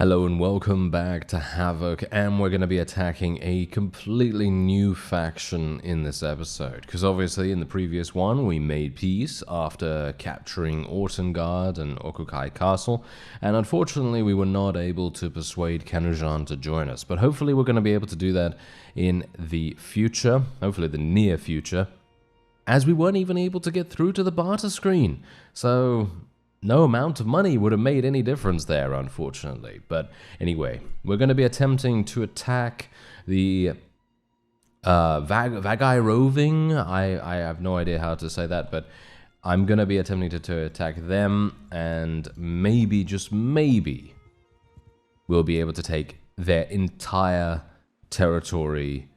Hello and welcome back to Havoc, and we're going to be attacking a completely new faction in this episode, because obviously in the previous one we made peace after capturing Ortengard and Okukai Castle, and unfortunately we were not able to persuade Kanujan to join us, but hopefully we're going to be able to do that in the future, hopefully the near future, as we weren't even able to get through to the barter screen, so no amount of money would have made any difference there, unfortunately. But anyway, we're going to be attempting to attack the Vagai Roving. I have no idea how to say that, but I'm going to be attempting to attack them, and maybe, just maybe, we'll be able to take their entire territory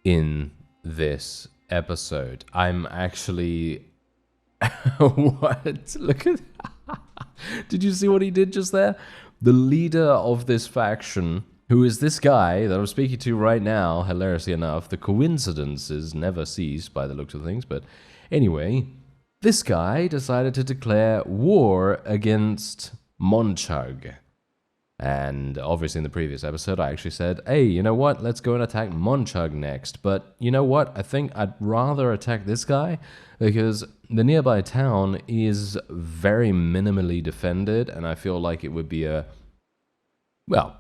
in this episode. I'm actually... What? Look at... Did you see what he did just there? The leader of this faction, who is this guy that I'm speaking to right now, hilariously enough, the coincidences never cease by the looks of things, but anyway, this guy decided to declare war against Monchug. And obviously in the previous episode I actually said, hey, you know what, let's go and attack Monchug next. But you know what, I think I'd rather attack this guy, because the nearby town is very minimally defended, and I feel like it would be a, well,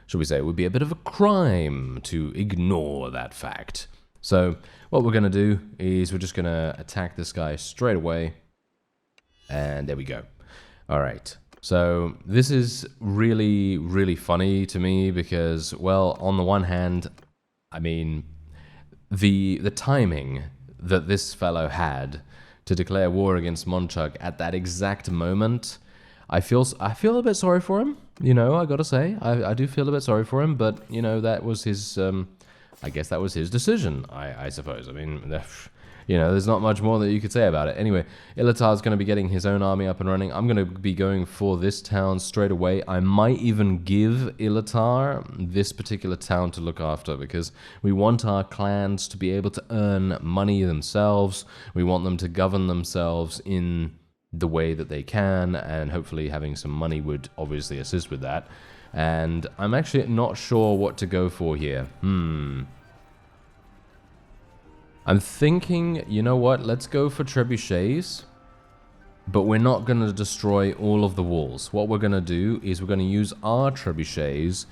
should we say, it would be a bit of a crime to ignore that fact. So what we're going to do is we're just going to attack this guy straight away, and there we go. Alright. So this is really, really funny to me because, well, on the one hand, I mean, the timing that this fellow had to declare war against Monchug at that exact moment, I feel a bit sorry for him, you know, I gotta say. I do feel a bit sorry for him, but, you know, that was his, I guess that was his decision, I suppose. I mean, you know, there's not much more that you could say about it. Anyway, Ilatar's going to be getting his own army up and running. I'm going to be going for this town straight away. I might even give Ilatar this particular town to look after, because we want our clans to be able to earn money themselves. We want them to govern themselves in the way that they can, and hopefully having some money would obviously assist with that. And I'm actually not sure what to go for here. I'm thinking, you know what, let's go for trebuchets, but we're not going to destroy all of the walls. What we're going to do is we're going to use our trebuchets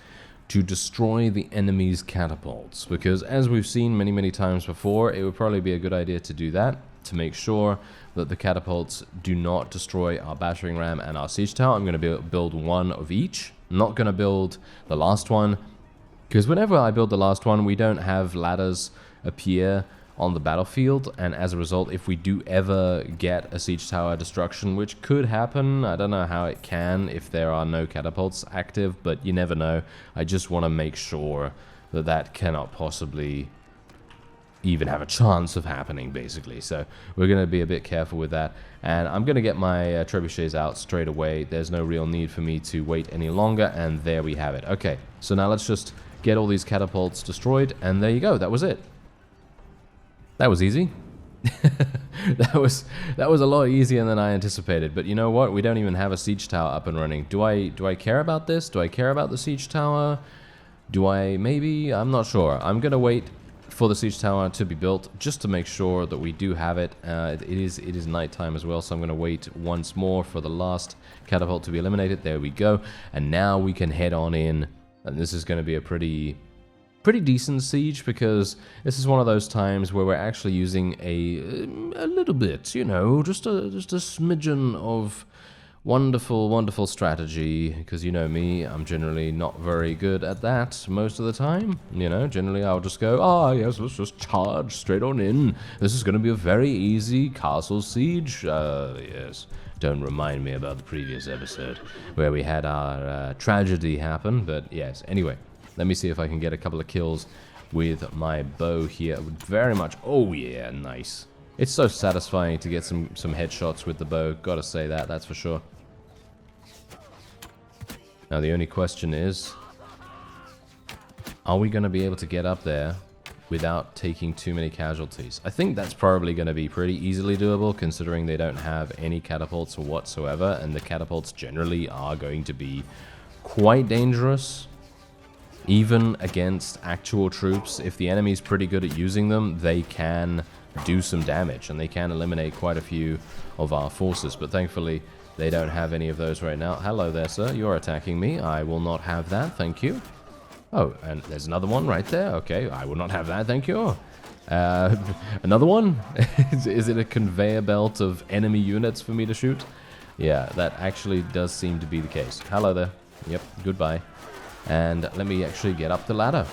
to destroy the enemy's catapults, because as we've seen many, many times before, it would probably be a good idea to do that, to make sure that the catapults do not destroy our battering ram and our siege tower. I'm going to build one of each. I'm not going to build the last one, because whenever I build the last one, we don't have ladders appear on the battlefield, and as a result, if we do ever get a siege tower destruction, which could happen, I don't know how it can if there are no catapults active, but you never know. I just want to make sure that that cannot possibly even have a chance of happening, basically. So we're going to be a bit careful with that, and I'm going to get my trebuchets out straight away. There's no real need for me to wait any longer, and there we have it. Okay, so now let's just get all these catapults destroyed, and there you go, that was it. That was easy. that was a lot easier than I anticipated. But you know what? We don't even have a siege tower up and running. Do I care about this? Do I care about the siege tower? Do I maybe? I'm not sure. I'm gonna wait for the siege tower to be built just to make sure that we do have it. It is nighttime as well, so I'm gonna wait once more for the last catapult to be eliminated. There we go. And now we can head on in. And this is gonna be a pretty decent siege, because this is one of those times where we're actually using a little bit, you know, just a smidgen of wonderful strategy, because you know me, I'm generally not very good at that most of the time. You know, generally I'll just go, yes, let's just charge straight on in. This is going to be a very easy castle siege. Yes, don't remind me about the previous episode where we had our tragedy happen, but yes, anyway. Let me see if I can get a couple of kills with my bow here. Very much... Oh, yeah, nice. It's so satisfying to get some headshots with the bow. Gotta say that, that's for sure. Now, the only question is, are we going to be able to get up there without taking too many casualties? I think that's probably going to be pretty easily doable, considering they don't have any catapults whatsoever, and the catapults generally are going to be quite dangerous, even against actual troops. If the enemy's pretty good at using them, they can do some damage, and they can eliminate quite a few of our forces, but thankfully they don't have any of those right now. Hello there, sir. You're attacking me. I will not have that, thank you. Oh, and there's another one right there. Okay, I will not have that, thank you. Another one? Is it a conveyor belt of enemy units for me to shoot? Yeah, that actually does seem to be the case. Hello there. Yep, goodbye. And let me actually get up the ladder.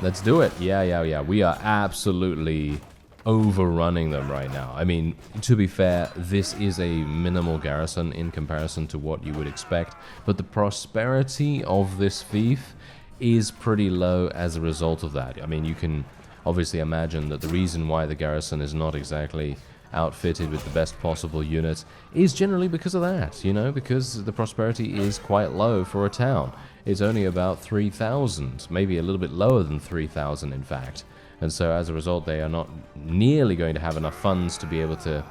Let's do it. Yeah. We are absolutely overrunning them right now. I mean, to be fair, this is a minimal garrison in comparison to what you would expect, but the prosperity of this fief is pretty low as a result of that. I mean, you can obviously imagine that the reason why the garrison is not exactly outfitted with the best possible units is generally because of that, you know, because the prosperity is quite low for a town. It's only about 3,000, maybe a little bit lower than 3,000 in fact. And so as a result, they are not nearly going to have enough funds to be able to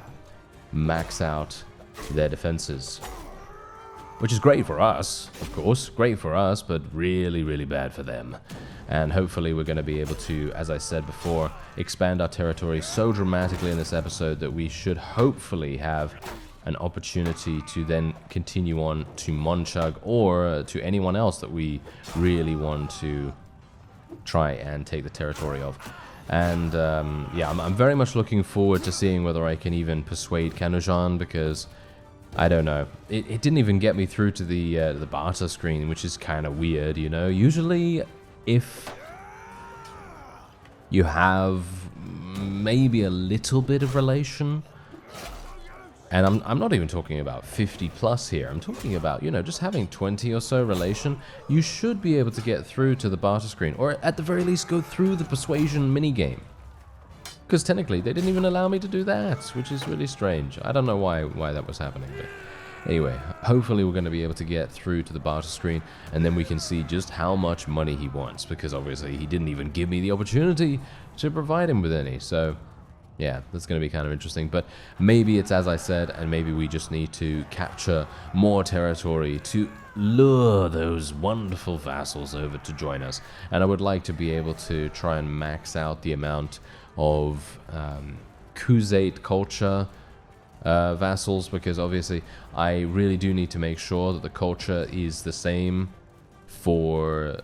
max out their defenses. Which is great for us, of course, great for us, but really, really bad for them. And hopefully we're going to be able to, as I said before, expand our territory so dramatically in this episode that we should hopefully have an opportunity to then continue on to Monchug or to anyone else that we really want to try and take the territory of. And yeah, I'm very much looking forward to seeing whether I can even persuade Kanujan, because I don't know. It didn't even get me through to the barter screen, which is kind of weird, you know. Usually, if you have maybe a little bit of relation, and I'm not even talking about 50 plus here, I'm talking about, you know, just having 20 or so relation, you should be able to get through to the barter screen, or at the very least go through the persuasion minigame. Because technically, they didn't even allow me to do that, which is really strange. I don't know why that was happening, but anyway, hopefully we're going to be able to get through to the barter screen, and then we can see just how much money he wants, because obviously he didn't even give me the opportunity to provide him with any, so yeah, that's going to be kind of interesting. But maybe it's as I said, and maybe we just need to capture more territory to lure those wonderful vassals over to join us. And I would like to be able to try and max out the amount of Khuzait culture vassals, because obviously I really do need to make sure that the culture is the same for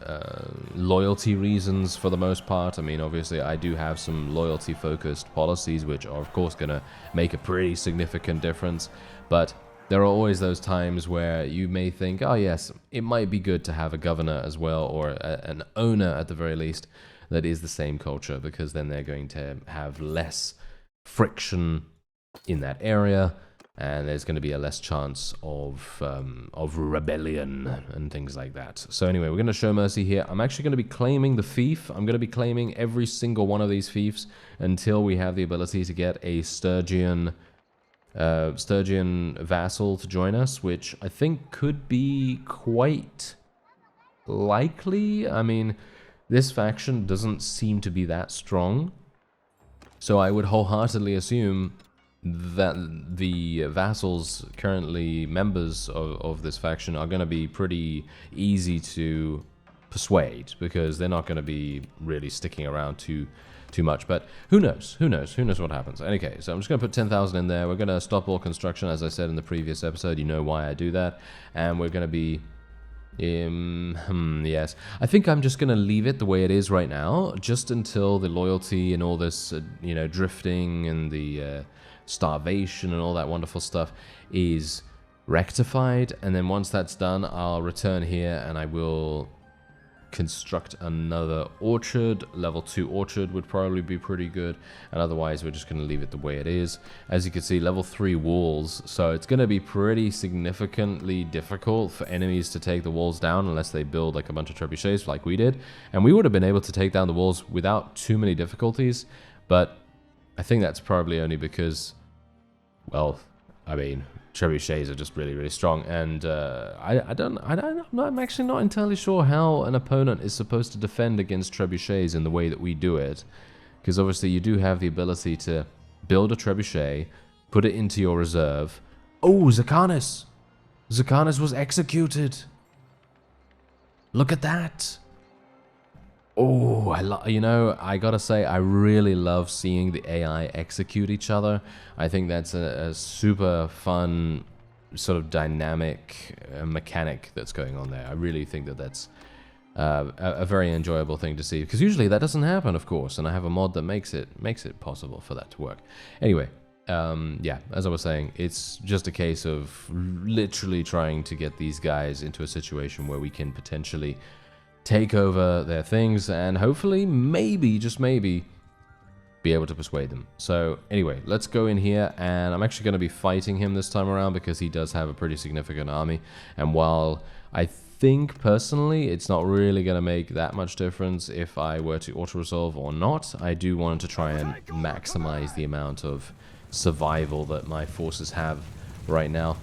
loyalty reasons for the most part. I mean, obviously I do have some loyalty focused policies which are of course going to make a pretty significant difference, but there are always those times where you may think, oh yes, it might be good to have a governor as well, or an owner at the very least, that is the same culture, because then they're going to have less friction in that area, and there's going to be a less chance of rebellion and things like that. So anyway, we're going to show mercy here. I'm actually going to be claiming the fief. I'm going to be claiming every single one of these fiefs until we have the ability to get a Sturgian vassal to join us, which I think could be quite likely. I mean, this faction doesn't seem to be that strong, so I would wholeheartedly assume that the vassals currently members of this faction are going to be pretty easy to persuade, because they're not going to be really sticking around too much. But who knows what happens. Okay, so I'm just going to put 10,000 in there. We're going to stop all construction, as I said in the previous episode. You know why I do that. And we're going to be yes, I think I'm just going to leave it the way it is right now, just until the loyalty and all this you know, drifting and the starvation and all that wonderful stuff is rectified. And then once that's done, I'll return here and I will construct another orchard. Level 2 orchard would probably be pretty good, and otherwise we're just going to leave it the way it is. As you can see, level 3 walls, so it's going to be pretty significantly difficult for enemies to take the walls down unless they build like a bunch of trebuchets like we did, and we would have been able to take down the walls without too many difficulties. But I think that's probably only because, well, I mean, trebuchets are just really, really strong, and I'm actually not entirely sure how an opponent is supposed to defend against trebuchets in the way that we do it, because obviously you do have the ability to build a trebuchet, put it into your reserve. Oh, Zakanis! Zakanis was executed! Look at that. Oh, you know, I gotta say, I really love seeing the AI execute each other. I think that's a super fun sort of dynamic mechanic that's going on there. I really think that that's a very enjoyable thing to see, because usually that doesn't happen, of course, and I have a mod that makes it possible for that to work. Anyway, yeah, as I was saying, it's just a case of literally trying to get these guys into a situation where we can potentially take over their things and hopefully, maybe, just maybe, be able to persuade them. So anyway, let's go in here, and I'm actually going to be fighting him this time around because he does have a pretty significant army, and while I think personally it's not really going to make that much difference if I were to auto-resolve or not, I do want to try and maximize the amount of survival that my forces have right now,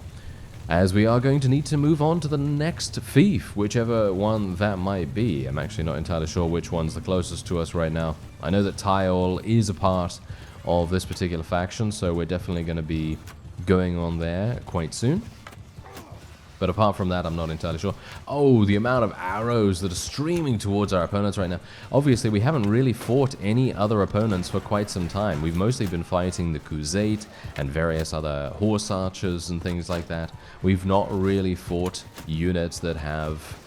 as we are going to need to move on to the next fief, whichever one that might be. I'm actually not entirely sure which one's the closest to us right now. I know that Tyal is a part of this particular faction, so we're definitely going to be going on there quite soon. But apart from that, I'm not entirely sure. Oh, the amount of arrows that are streaming towards our opponents right now. Obviously, we haven't really fought any other opponents for quite some time. We've mostly been fighting the Crusade and various other horse archers and things like that. We've not really fought units that have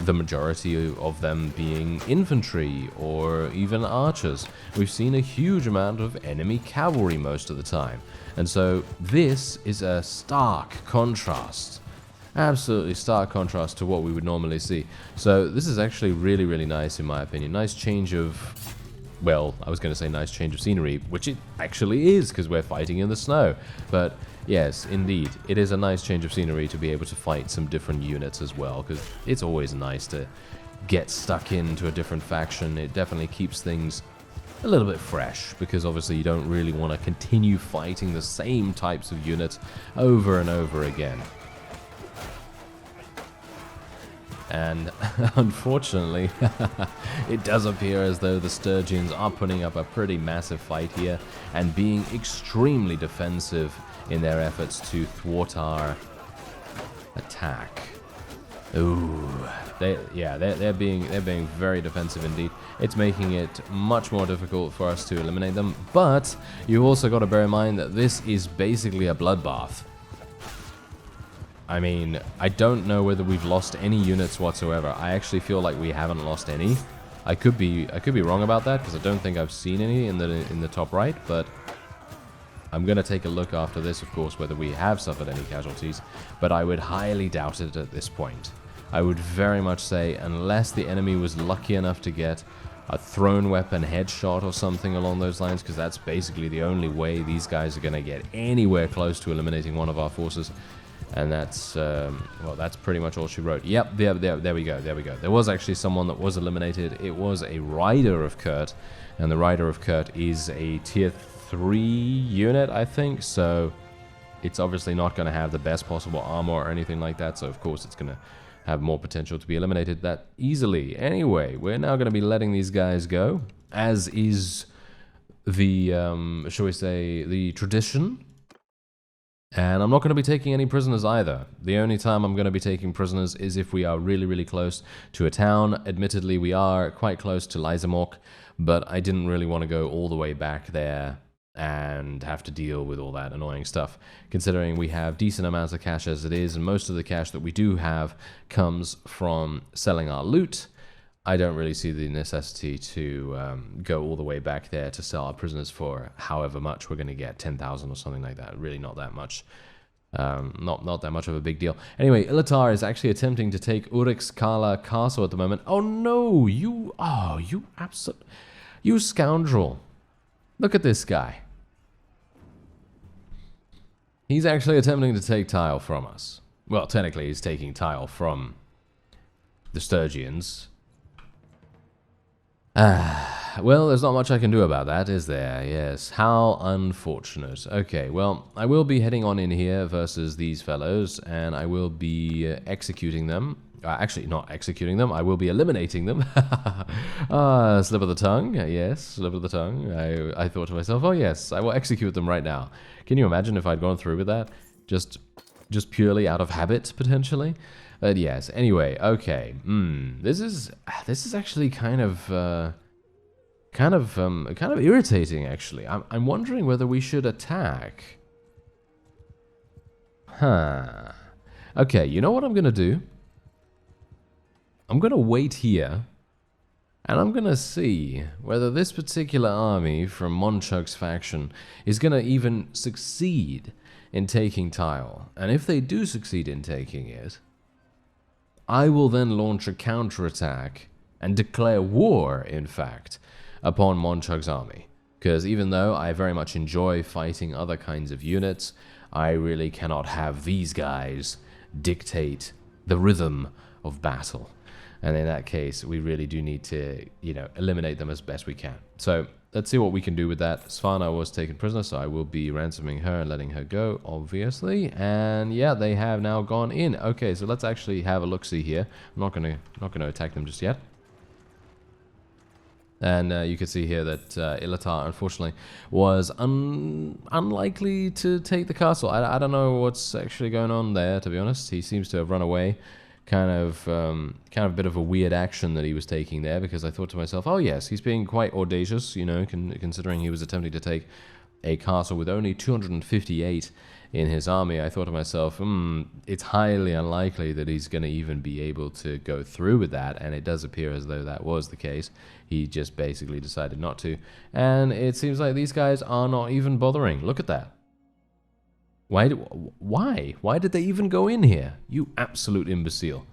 the majority of them being infantry or even archers. We've seen a huge amount of enemy cavalry most of the time. And so this is a stark contrast. Absolutely stark contrast to what we would normally see. So this is actually really, really nice in my opinion. Nice change of, well, I was going to say nice change of scenery, which it actually is because we're fighting in the snow. But yes, indeed, it is a nice change of scenery to be able to fight some different units as well, because it's always nice to get stuck into a different faction. It definitely keeps things a little bit fresh, because obviously you don't really want to continue fighting the same types of units over and over again. And unfortunately, it does appear as though the Sturgians are putting up a pretty massive fight here and being extremely defensive in their efforts to thwart our attack. Ooh, they're being very defensive indeed. It's making it much more difficult for us to eliminate them. But you've also got to bear in mind that this is basically a bloodbath. I mean, I don't know whether we've lost any units whatsoever. I actually feel like we haven't lost any. I could be wrong about that, because I don't think I've seen any in the top right, but I'm going to take a look after this, of course, whether we have suffered any casualties, but I would highly doubt it at this point. I would very much say, unless the enemy was lucky enough to get a thrown weapon headshot or something along those lines, because that's basically the only way these guys are going to get anywhere close to eliminating one of our forces. And that's, well, that's pretty much all she wrote. Yep, there we go. There was actually someone that was eliminated. It was a Rider of Kurt, and the Rider of Kurt is a tier 3 unit, I think, so it's obviously not going to have the best possible armor or anything like that, so of course it's going to have more potential to be eliminated that easily. Anyway, we're now going to be letting these guys go, as is the, shall we say, the tradition. And I'm not going to be taking any prisoners either. The only time I'm going to be taking prisoners is if we are really, really close to a town. Admittedly, we are quite close to Lysamork, but I didn't really want to go all the way back there and have to deal with all that annoying stuff, considering we have decent amounts of cash as it is, and most of the cash that we do have comes from selling our loot. I don't really see the necessity to go all the way back there to sell our prisoners for however much we're going to get, 10,000 or something like that. Really not that much. Not that much of a big deal. Anyway, Ilatar is actually attempting to take Urix-Kala Castle at the moment. Oh no, you scoundrel. Look at this guy. He's actually attempting to take Tyal from us. Well, technically he's taking Tyal from the Sturgians. Well, there's not much I can do about that, is there? Yes, how unfortunate. Okay, well, I will be heading on in here versus these fellows, and I will be executing them. Actually, not executing them, I will be eliminating them. Slip of the tongue, yes, slip of the tongue. I thought to myself, oh yes, I will execute them right now. Can you imagine if I'd gone through with that? Just purely out of habit, potentially? But yes, anyway, okay. This is actually kind of irritating. Actually, I'm wondering whether we should attack. Huh. Okay, you know what I'm gonna do? I'm gonna wait here, and I'm gonna see whether this particular army from Monchug's faction is gonna even succeed in taking Tyal. And if they do succeed in taking it, I will then launch a counterattack and declare war, in fact, upon Monchug's army. Because even though I very much enjoy fighting other kinds of units, I really cannot have these guys dictate the rhythm of battle. And in that case, we really do need to, eliminate them as best we can. So let's see what we can do with that. Svana was taken prisoner, so I will be ransoming her and letting her go, obviously. And yeah, they have now gone in. Okay, so let's actually have a look-see here. I'm not gonna attack them just yet. And you can see here that Ilatar, unfortunately, was unlikely to take the castle. I don't know what's actually going on there, to be honest. He seems to have run away. Kind of a bit of a weird action that he was taking there, because I thought to myself, oh yes, he's being quite audacious, considering he was attempting to take a castle with only 258 in his army. I thought to myself, it's highly unlikely that he's going to even be able to go through with that, and it does appear as though that was the case. He just basically decided not to, and it seems like these guys are not even bothering. Look at that. Why did they even go in here? You absolute imbecile.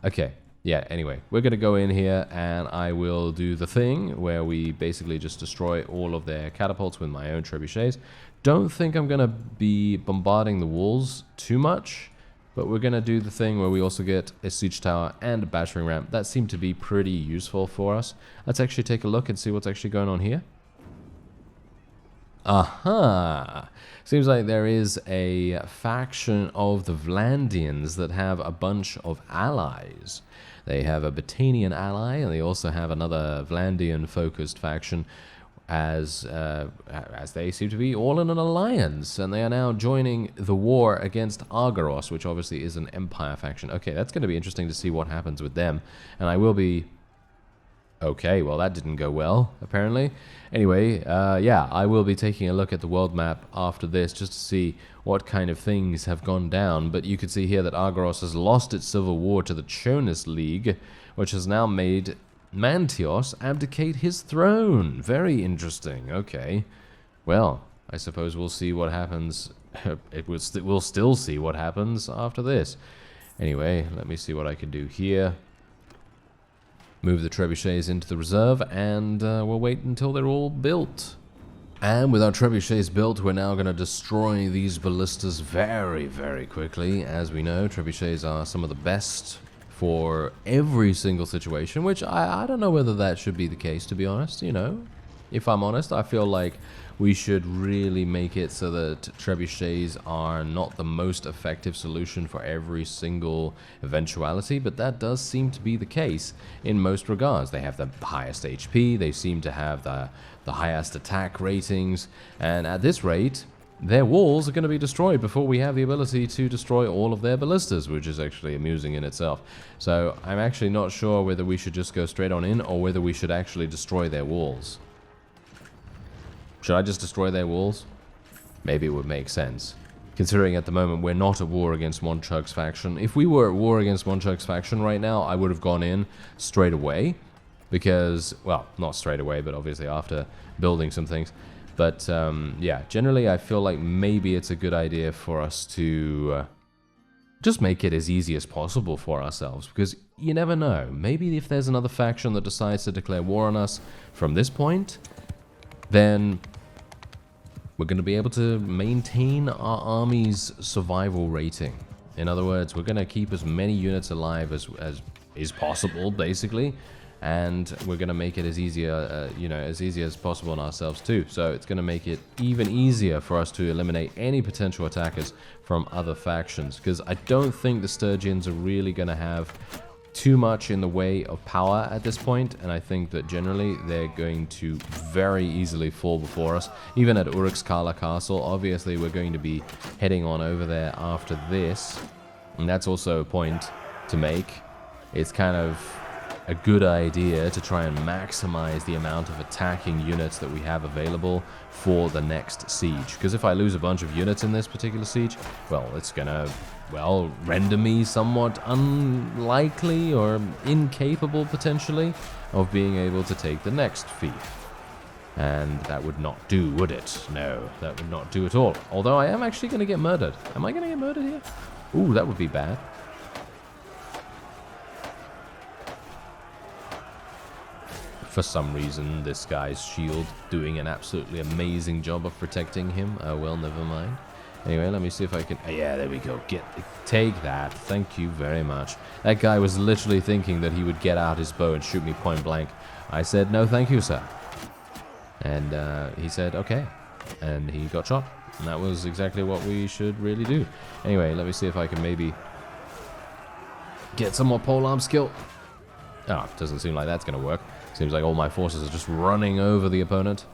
Okay. Yeah, anyway, we're going to go in here, and I will do the thing where we basically just destroy all of their catapults with my own trebuchets. Don't think I'm going to be bombarding the walls too much, but we're going to do the thing where we also get a siege tower and a battering ram. That seemed to be pretty useful for us. Let's actually take a look and see what's actually going on here. Aha! Seems like there is a faction of the Vlandians that have a bunch of allies. They have a Batanian ally, and they also have another Vlandian-focused faction, as they seem to be all in an alliance, and they are now joining the war against Argeros, which obviously is an Empire faction. Okay, that's going to be interesting to see what happens with them, and I will be... Okay, well that didn't go well, apparently. Anyway, yeah, I will be taking a look at the world map after this just to see what kind of things have gone down. But you can see here that Argeros has lost its civil war to the Chonus League, which has now made Mantios abdicate his throne. Very interesting. Okay. Well, I suppose we'll see what happens. We'll still see what happens after this. Anyway, let me see what I can do here. Move the trebuchets into the reserve, and we'll wait until they're all built. And with our trebuchets built, we're now going to destroy these ballistas very, very quickly. As we know, trebuchets are some of the best for every single situation, which I don't know whether that should be the case, to be honest. If I'm honest, I feel like we should really make it so that trebuchets are not the most effective solution for every single eventuality, but that does seem to be the case in most regards. They have the highest HP, they seem to have the highest attack ratings, and at this rate, their walls are going to be destroyed before we have the ability to destroy all of their ballistas, which is actually amusing in itself. So I'm actually not sure whether we should just go straight on in, or whether we should actually destroy their walls. Should I just destroy their walls? Maybe it would make sense. Considering at the moment we're not at war against Monchug's faction. If we were at war against Monchug's faction right now, I would have gone in straight away. Because, well, not straight away, but obviously after building some things. But, yeah, generally I feel like maybe it's a good idea for us to just make it as easy as possible for ourselves. Because you never know. Maybe if there's another faction that decides to declare war on us from this point, then we're going to be able to maintain our army's survival rating. In other words, we're going to keep as many units alive as is possible, basically, and we're going to make it as easy as possible on ourselves too. So it's going to make it even easier for us to eliminate any potential attackers from other factions, because I don't think the Sturgians are really going to have too much in the way of power at this point, and I think that generally they're going to very easily fall before us. Even at Urukskala Castle, obviously we're going to be heading on over there after this. And that's also a point to make. It's kind of a good idea to try and maximize the amount of attacking units that we have available for the next siege. Because if I lose a bunch of units in this particular siege, well, it's gonna, well, render me somewhat unlikely or incapable, potentially, of being able to take the next fief. And that would not do, would it? No, that would not do at all. Although I am actually going to get murdered. Am I going to get murdered here? Ooh, that would be bad. For some reason, this guy's shield doing an absolutely amazing job of protecting him. Oh, well, never mind. Anyway, let me see if I can... Oh, yeah, there we go. Take that. Thank you very much. That guy was literally thinking that he would get out his bow and shoot me point blank. I said, no, thank you, sir. And he said, okay. And he got shot. And that was exactly what we should really do. Anyway, let me see if I can maybe get some more polearm skill. Oh, doesn't seem like that's going to work. Seems like all my forces are just running over the opponent.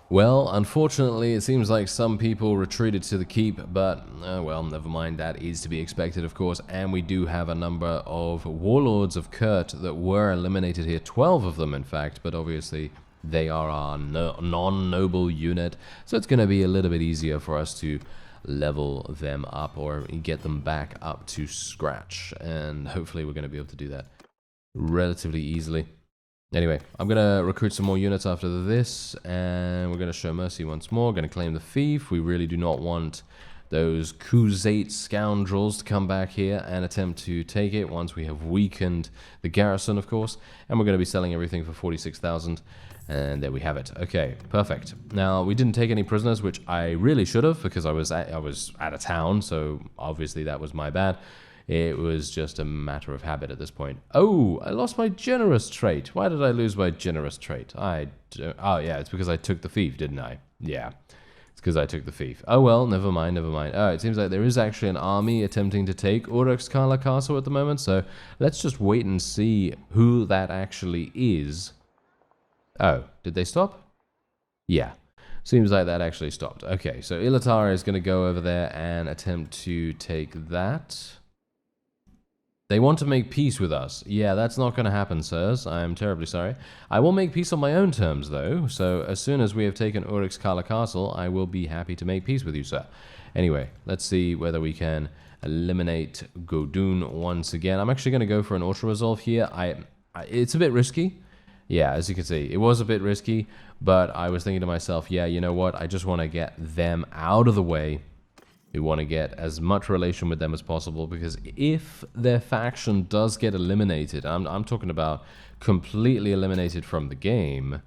Well, unfortunately, it seems like some people retreated to the keep, but, well, never mind. That is to be expected, of course. And we do have a number of warlords of Kurt that were eliminated here. 12 of them, in fact, but obviously... they are our non-noble unit, so it's going to be a little bit easier for us to level them up or get them back up to scratch, and hopefully we're going to be able to do that relatively easily. Anyway, I'm going to recruit some more units after this, and we're going to show mercy once more. Going to claim the fief. We really do not want those Khuzate scoundrels to come back here and attempt to take it once we have weakened the garrison, of course. And we're going to be selling everything for 46,000. And there we have it. Okay, perfect. Now, we didn't take any prisoners, which I really should have, because I was at a town, so obviously that was my bad. It was just a matter of habit at this point. Oh, I lost my generous trait. Why did I lose my generous trait? Oh, yeah, it's because I took the fief, didn't I? Yeah, it's because I took the fief. Oh, well, never mind, never mind. Oh, it seems like there is actually an army attempting to take Uruk-Skala Castle at the moment, so let's just wait and see who that actually is. Oh, did they stop? Yeah. Seems like that actually stopped. Okay, so Ilatar is going to go over there and attempt to take that. They want to make peace with us. Yeah, that's not going to happen, sirs. I am terribly sorry. I will make peace on my own terms, though. So as soon as we have taken Uruk-Skala Castle, I will be happy to make peace with you, sir. Anyway, let's see whether we can eliminate Godun once again. I'm actually going to go for an auto-resolve here. It's a bit risky. Yeah, as you can see, it was a bit risky, but I was thinking to myself, yeah, you know what? I just want to get them out of the way. We want to get as much relation with them as possible, because if their faction does get eliminated, I'm talking about completely eliminated from the game,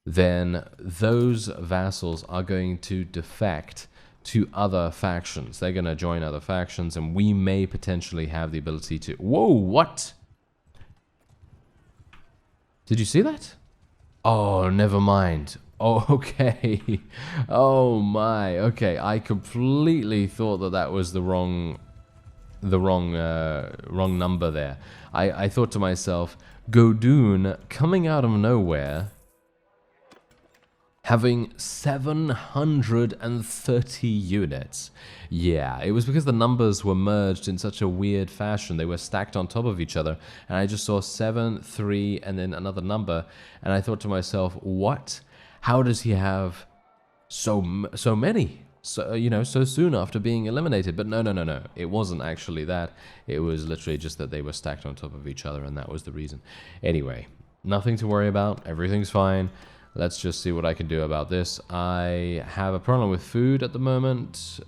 then those vassals are going to defect to other factions. They're going to join other factions, and we may potentially have the ability to... Whoa, what? Did you see that? Oh, never mind. Oh, okay. Oh my. Okay, I completely thought that that was the wrong number there. I thought to myself, Godun coming out of nowhere, having 730 units. Yeah, it was because the numbers were merged in such a weird fashion. They were stacked on top of each other, and I just saw 7, 3, and then another number, and I thought to myself, what? How does he have so many? So, you know, so soon after being eliminated? But no. It wasn't actually that. It was literally just that they were stacked on top of each other, and that was the reason. Anyway, nothing to worry about. Everything's fine. Let's just see what I can do about this. I have a problem with food at the moment.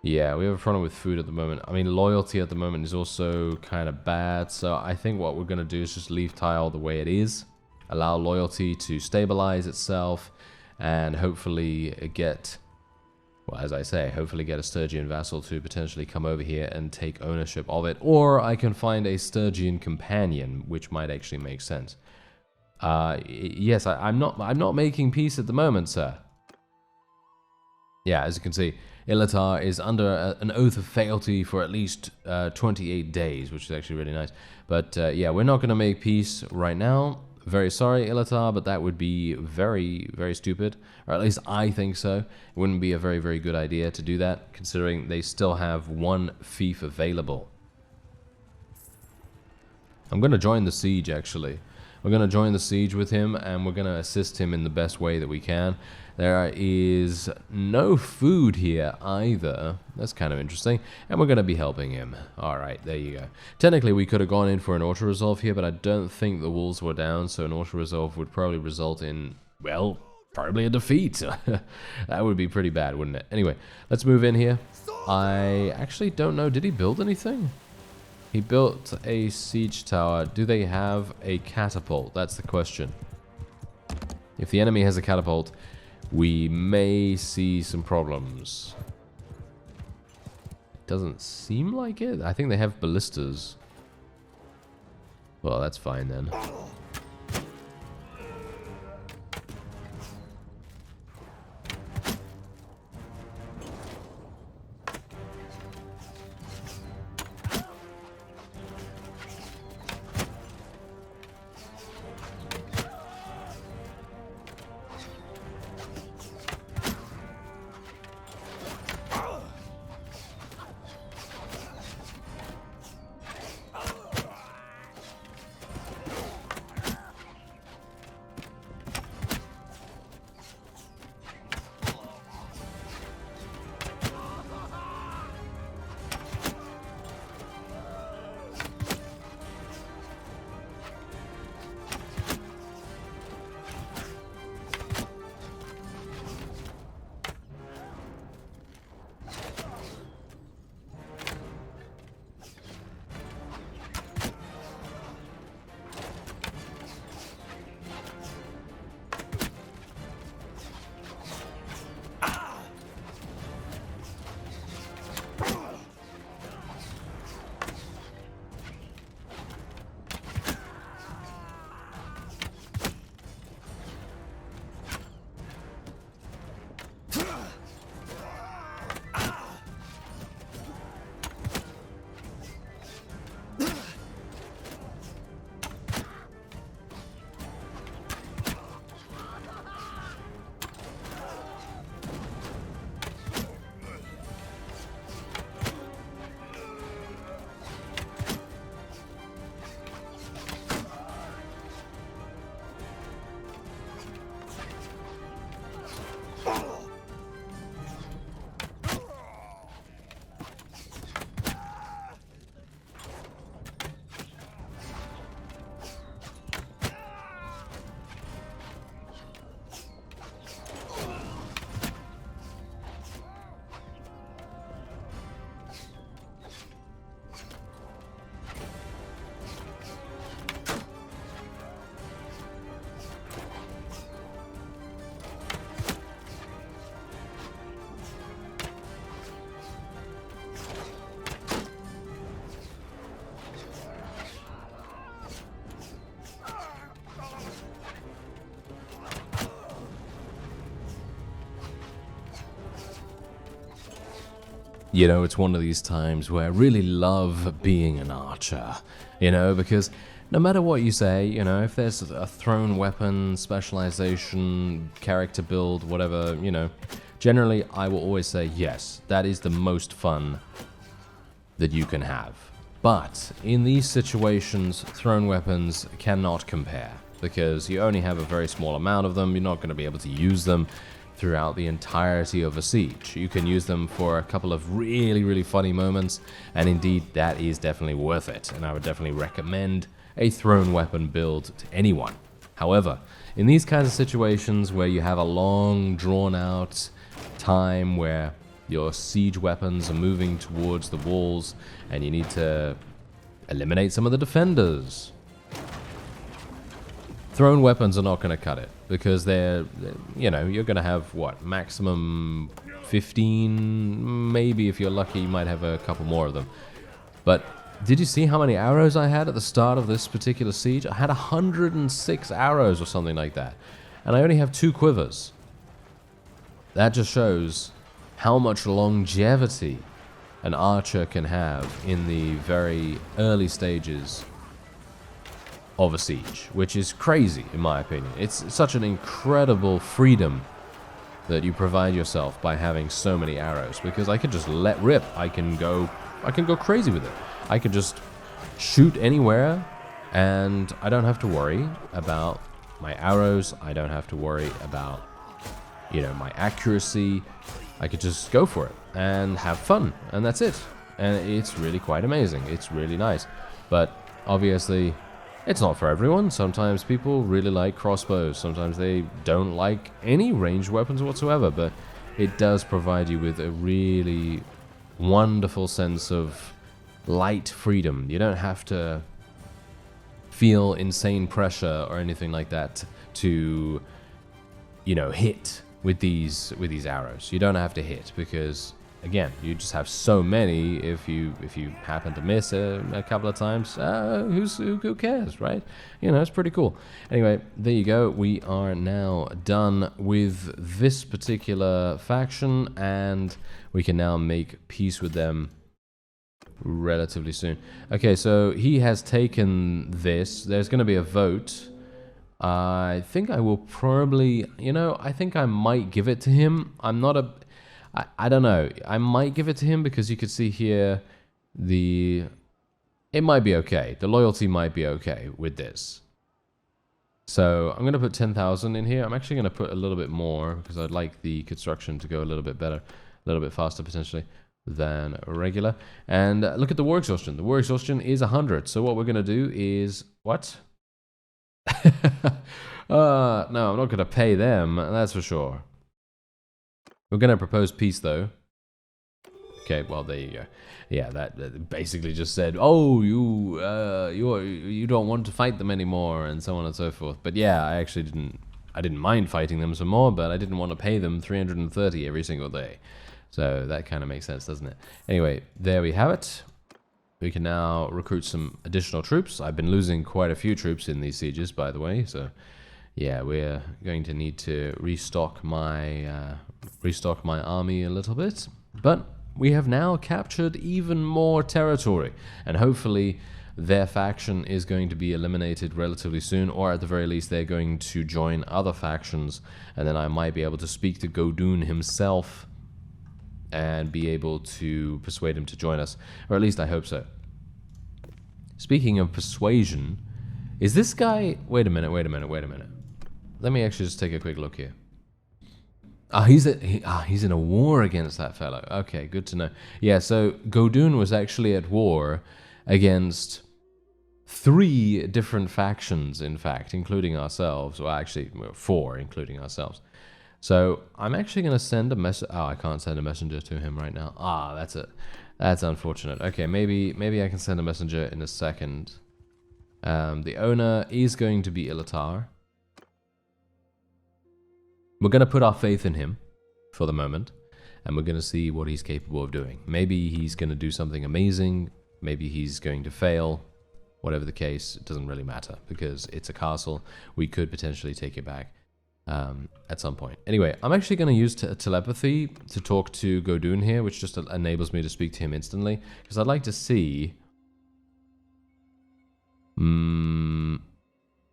Yeah, we have a problem with food at the moment. I mean, loyalty at the moment is also kind of bad. So I think what we're going to do is just leave Tyal the way it is. Allow loyalty to stabilize itself. And hopefully get... well, as I say, hopefully get a Sturgian vassal to potentially come over here and take ownership of it. Or I can find a Sturgian companion, which might actually make sense. Yes, I'm not making peace at the moment, sir. Yeah, as you can see, Ilatar is under an oath of fealty for at least 28 days, which is actually really nice. But yeah, we're not going to make peace right now. Very sorry, Ilatar, but that would be very, very stupid. Or at least I think so. It wouldn't be a very, very good idea to do that, considering they still have one fief available. I'm going to join the siege, actually. We're going to join the siege with him, and we're going to assist him in the best way that we can. There is no food here either. That's kind of interesting. And we're going to be helping him. Alright, there you go. Technically, we could have gone in for an auto-resolve here, but I don't think the wolves were down, so an auto-resolve would probably result in, well, probably a defeat. That would be pretty bad, wouldn't it? Anyway, let's move in here. I actually don't know. Did he build anything? He built a siege tower. Do they have a catapult? That's the question. If the enemy has a catapult, we may see some problems. Doesn't seem like it. I think they have ballistas. Well, that's fine then. You know, it's one of these times where I really love being an archer, you know, because no matter what you say, you know, if there's a thrown weapon, specialization, character build, whatever, you know, generally I will always say, yes, that is the most fun that you can have. But in these situations, thrown weapons cannot compare, because you only have a very small amount of them. You're not going to be able to use them throughout the entirety of a siege. You can use them for a couple of really, really funny moments, and indeed that is definitely worth it, and I would definitely recommend a thrown weapon build to anyone. However, in these kinds of situations where you have a long, drawn-out time where your siege weapons are moving towards the walls and you need to eliminate some of the defenders, thrown weapons are not going to cut it, because they're, you know, you're going to have, what, maximum 15, maybe if you're lucky you might have a couple more of them. But did you see how many arrows I had at the start of this particular siege? I had 106 arrows or something like that, and I only have 2 quivers. That just shows how much longevity an archer can have in the very early stages of a siege, which is crazy in my opinion. It's such an incredible freedom that you provide yourself by having so many arrows, because I can just let rip. I can go crazy with it. I can just shoot anywhere, and I don't have to worry about my arrows. I don't have to worry about, you know, my accuracy. I could just go for it and have fun, and that's it. And it's really quite amazing. It's really nice. But obviously, it's not for everyone. Sometimes people really like crossbows. Sometimes they don't like any ranged weapons whatsoever. But it does provide you with a really wonderful sense of light freedom. You don't have to feel insane pressure or anything like that to, you know, hit with these arrows. You don't have to hit because, again, you just have so many. If you happen to miss a couple of times, who cares, right? You know, it's pretty cool. Anyway, there you go. We are now done with this particular faction, and we can now make peace with them relatively soon. Okay, so he has taken this. There's going to be a vote. I think I will probably, you know, I think I might give it to him. I'm not a, I don't know. I might give it to him because you could see here it might be okay. The loyalty might be okay with this. So I'm going to put 10,000 in here. I'm actually going to put a little bit more because I'd like the construction to go a little bit better, a little bit faster potentially than regular. And look at the war exhaustion. The war exhaustion is 100. So what we're going to do is, what? No, I'm not going to pay them, that's for sure. We're going to propose peace, though. Okay, well, there you go. Yeah, that basically just said, oh, you don't want to fight them anymore, and so on and so forth. But yeah, I actually didn't mind fighting them some more, but I didn't want to pay them 330 every single day. So that kind of makes sense, doesn't it? Anyway, there we have it. We can now recruit some additional troops. I've been losing quite a few troops in these sieges, by the way. So, yeah, we're going to need to restock my army a little bit. But we have now captured even more territory, and hopefully their faction is going to be eliminated relatively soon, or at the very least they're going to join other factions, and then I might be able to speak to Godun himself and be able to persuade him to join us, or at least I hope so. Speaking of persuasion, is this guy... Wait a minute. Let me actually just take a quick look here. He's in a war against that fellow. Okay, good to know. Yeah, so Godun was actually at war against 3 different factions, in fact, including ourselves. Well, actually, 4, including ourselves. So I'm actually going to send a message. Oh, I can't send a messenger to him right now. Ah, that's it. That's unfortunate. Okay, maybe I can send a messenger in a second. The owner is going to be Ilatar. We're going to put our faith in him for the moment, and we're going to see what he's capable of doing. Maybe he's going to do something amazing. Maybe he's going to fail. Whatever the case, it doesn't really matter because it's a castle. We could potentially take it back at some point. Anyway, I'm actually going to use telepathy to talk to Godun here, which just enables me to speak to him instantly, because I'd like to see...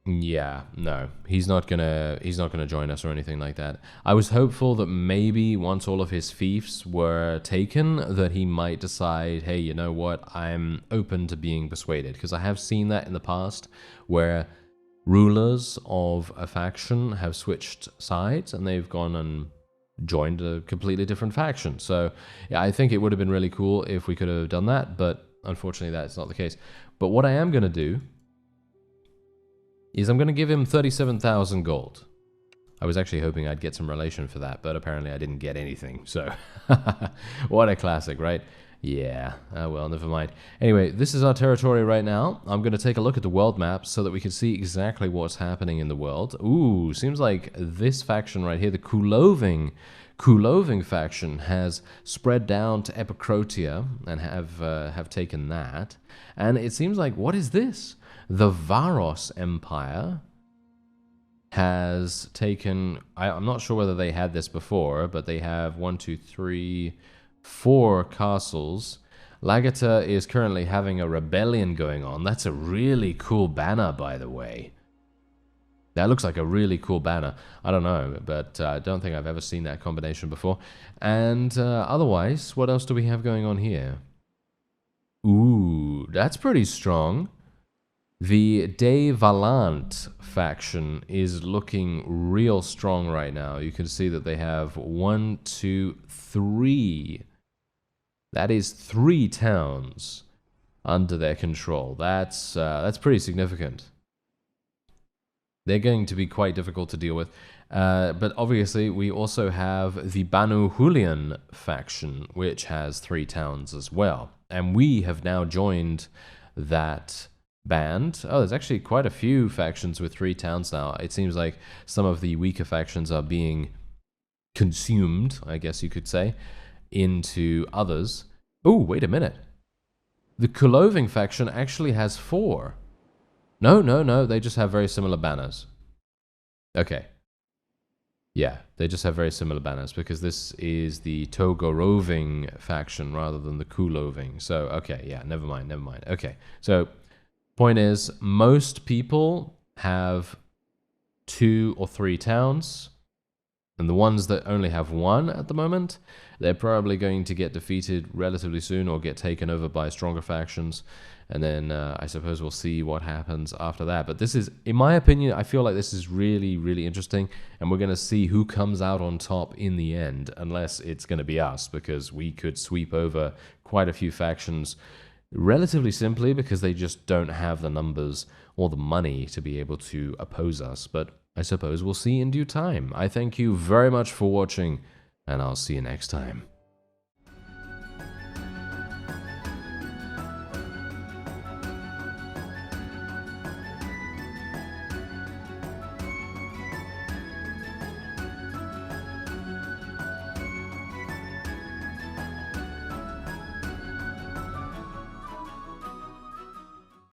yeah, no, he's not gonna join us or anything like that. I was hopeful that maybe once all of his fiefs were taken, that he might decide, hey, you know what, I'm open to being persuaded, because I have seen that in the past where rulers of a faction have switched sides and they've gone and joined a completely different faction. So yeah, I think it would have been really cool if we could have done that, but unfortunately that's not the case. But what I am going to do is I'm going to give him 37,000 gold. I was actually hoping I'd get some relation for that, but apparently I didn't get anything, so... What a classic, right? Yeah, well, never mind. Anyway, this is our territory right now. I'm going to take a look at the world map so that we can see exactly what's happening in the world. Ooh, seems like this faction right here, the Kuloving faction, has spread down to Epicrotia and have taken that. And it seems like, what is this? The Varos Empire has taken... I'm not sure whether they had this before, but they have 1, 2, 3, 4 castles. Lagater is currently having a rebellion going on. That's a really cool banner, by the way. That looks like a really cool banner. I don't know, but I don't think I've ever seen that combination before. And otherwise, what else do we have going on here? Ooh, that's pretty strong. The De Valant faction is looking real strong right now. You can see that they have 1, 2, 3. That is 3 towns under their control. That's pretty significant. They're going to be quite difficult to deal with. But obviously, we also have the Banu Julian faction, which has 3 towns as well. And we have now joined that band. Oh, there's actually quite a few factions with 3 towns now. It seems like some of the weaker factions are being consumed, I guess you could say, into others. Oh, wait a minute. The Kuloving faction actually has 4. No, they just have very similar banners. Okay. Yeah, they just have very similar banners because this is the Togoroving faction rather than the Kuloving. So, okay, yeah, never mind. Okay, so point is, most people have 2 or 3 towns, and the ones that only have 1 at the moment, they're probably going to get defeated relatively soon or get taken over by stronger factions. And then I suppose we'll see what happens after that. But this is, in my opinion, I feel like this is really, really interesting. And we're going to see who comes out on top in the end, unless it's going to be us, because we could sweep over quite a few factions relatively simply because they just don't have the numbers or the money to be able to oppose us. But I suppose we'll see in due time. I thank you very much for watching, and I'll see you next time.